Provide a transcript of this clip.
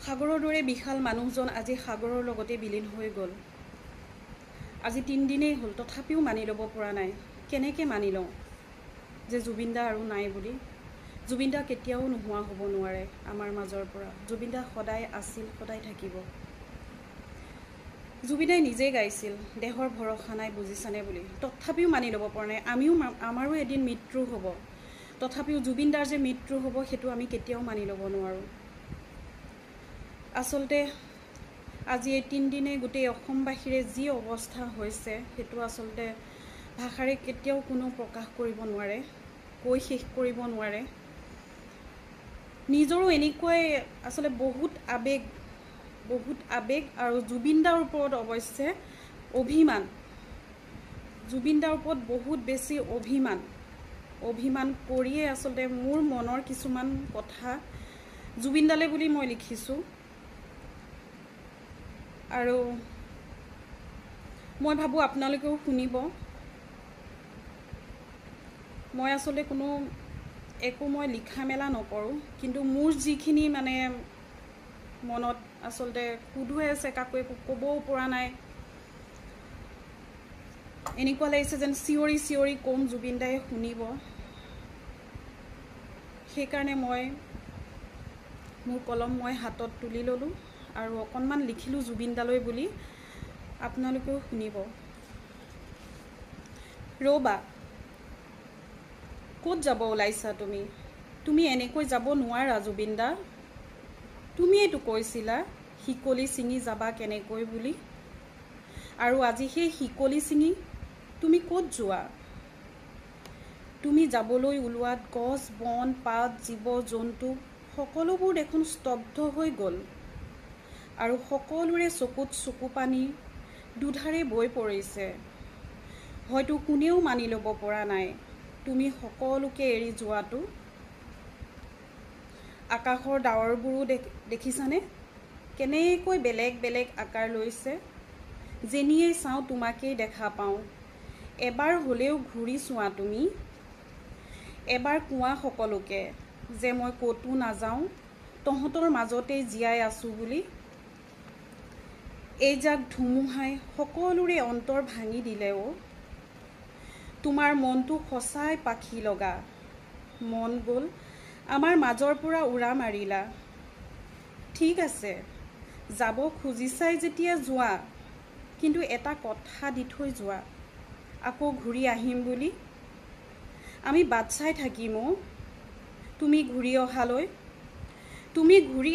সাগৰৰ দৰে বিশাল মানুহজন আজি সাগৰৰ লগতে বিলীন হৈ গ'ল। আজি 3 দিনেই হ'ল, তথাপিও মানি ল'ব পৰা নাই। কেনেকৈ মানি লওঁ যে জুবিন দা আৰু নাই বুলি? জুবিন দা কেতিয়াও নোহোৱা হ'ব নোৱাৰে আমাৰ মাজৰ পৰা। জুবিন দা সদায় আছিল, সদায় থাকিব। জুবিনাই নিজে গাইছিল দেহৰ ভৰসা নাই বুজিছানে বুলি, তথাপিও মানি ল'ব পৰা নাই। আমাৰো এদিন মৃত্যু হ'ব, তথাপিও জুবিন দাৰ যে মৃত্যু হ'ব সেইটো আমি কেতিয়াও মানি ল'ব নোৱাৰোঁ। আচলতে আজি এই 3 দিনে গোটেই অসমবাসীৰে যি অৱস্থা হৈছে সেইটো আচলতে ভাষাৰে কেতিয়াও কোনো প্ৰকাশ কৰিব নোৱাৰে, কৈ শেষ কৰিব নোৱাৰে। নিজৰো এনেকুৱাই আচলতে বহুত আৱেগ আৰু জুবিন দাৰ ওপৰত অৱশ্যে অভিমান। জুবিন দাৰ ওপৰত বহুত বেছি অভিমান কৰিয়ে আচলতে মোৰ মনৰ কিছুমান কথা জুবিন দালে বুলি মই লিখিছোঁ। আৰু মই ভাবোঁ আপোনালোকেও শুনিব। মই আচলতে একো মই লিখা মেলা নকৰোঁ, কিন্তু মোৰ যিখিনি মানে মনত আচলতে সুধ হৈ আছে, কাকো একো ক'বও পৰা নাই। এনেকুৱা লাগিছে যেন চিঞৰি চিঞৰি ক'ম, জুবিন দাই শুনিব। সেইকাৰণে মোৰ কলম মই হাতত তুলি ল'লোঁ আৰু অকণমান লিখিলোঁ জুবিন দালৈ বুলি। আপোনালোকেও শুনিব। ৰ'বা, ক'ত যাব ওলাইছা তুমি? তুমি এনেকৈ যাব নোৱাৰা জুবিন দা। তুমিয়েতো কৈছিলা শিকলি ছিঙি যাবা কেনেকৈ বুলি। আৰু আজি সেই শিকলি ছিঙি তুমি ক'ত যোৱা? তুমি যাবলৈ ওলোৱাত গছ বন পাত জীৱ জন্তু সকলোবোৰ দেখোন স্তব্ধ হৈ গ'ল। আৰু সকলোৰে চকুত চকুপানী দুধাৰে বৈ পৰিছে। হয়তো কোনেও মানি ল'ব পৰা নাই তুমি সকলোকে এৰি যোৱাটো। আকাশৰ ডাৱৰবোৰো দেখিছানে কেনেকৈ বেলেগ বেলেগ আকাৰ লৈছে? যেনিয়েই চাওঁ তোমাকেই দেখা পাওঁ। এবাৰ হ'লেও ঘূৰি চোৱা তুমি। এবাৰ কোৱা সকলোকে যে মই ক'তো নাযাওঁ, তহঁতৰ মাজতেই জীয়াই আছোঁ বুলি। এইজাক ধুমুহাই সকলোৰে অন্তৰ ভাঙি দিলেও তোমাৰ মনটো সঁচাই পাখি লগা। মন গ'ল আমাৰ মাজৰ পৰা উৰা মাৰিলা। ঠিক আছে, যাব খুজিছাই যেতিয়া যোৱা, কিন্তু এটা কথা দি থৈ যোৱা, আকৌ ঘূৰি আহিম বুলি। আমি বাট চাই থাকিম তুমি ঘূৰি অহালৈ। তুমি ঘূৰি